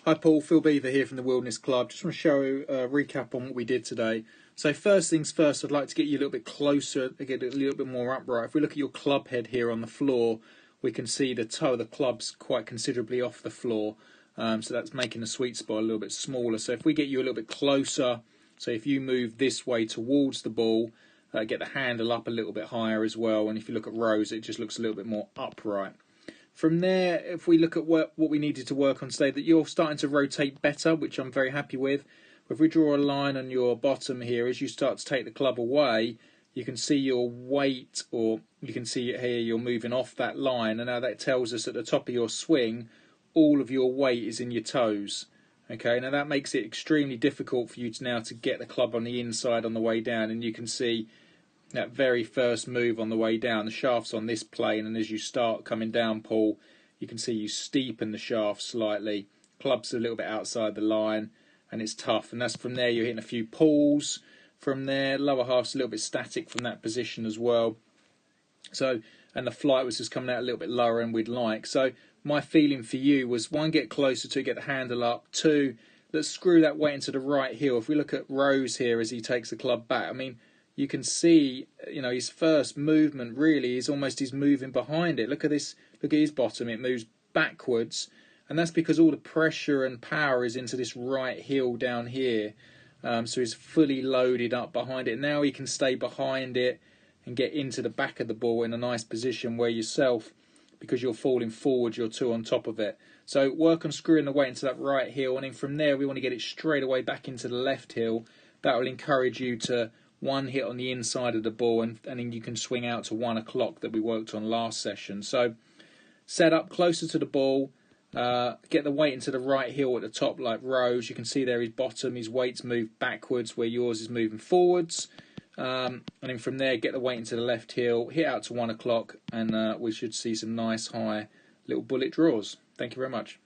Hi Paul, Phil Beever here from the Wilderness Club. Just want to show a recap on what we did today. So first things first, I'd like to get you a little bit closer, get a little bit more upright. If we look at your club head here on the floor, we can see the toe of the club's quite considerably off the floor. So that's making the sweet spot a little bit smaller. So if we get you a little bit closer, so if you move this way towards the ball, get the handle up a little bit higher as well. And if you look at Rose, it just looks a little bit more upright. From there, if we look at what we needed to work on today, that you're starting to rotate better, which I'm very happy with. If we draw a line on your bottom here, as you start to take the club away, you can see your weight, or you can see it here, you're moving off that line. And now that tells us at the top of your swing, all of your weight is in your toes. Okay, now that makes it extremely difficult for you to now to get the club on the inside on the way down. And you can see that very first move on the way down, the shaft's on this plane, and as you start coming down, Paul, you can see you steepen the shaft slightly. Club's a little bit outside the line, and it's tough. And that's from there, you're hitting a few pulls. From there, lower half's a little bit static from that position as well. So, and the flight was just coming out a little bit lower than we'd like. So my feeling for you was, one, get closer to get the handle up. Two, let's screw that weight into the right heel. If we look at Rose here as he takes the club back, I mean, you can see, his first movement really is almost he's moving behind it. Look at this, look at his bottom, it moves backwards. And that's because all the pressure and power is into this right heel down here. So he's fully loaded up behind it. Now he can stay behind it and get into the back of the ball in a nice position where yourself, because you're falling forward, you're two on top of it. So work on screwing the weight into that right heel. And then from there, we want to get it straight away back into the left heel. That will encourage you to one hit on the inside of the ball, and then you can swing out to 1 o'clock that we worked on last session. So set up closer to the ball, get the weight into the right heel at the top like Rose. You can see there his bottom, his weight's moved backwards where yours is moving forwards. And then from there, get the weight into the left heel, hit out to 1 o'clock, and we should see some nice high little bullet draws. Thank you very much.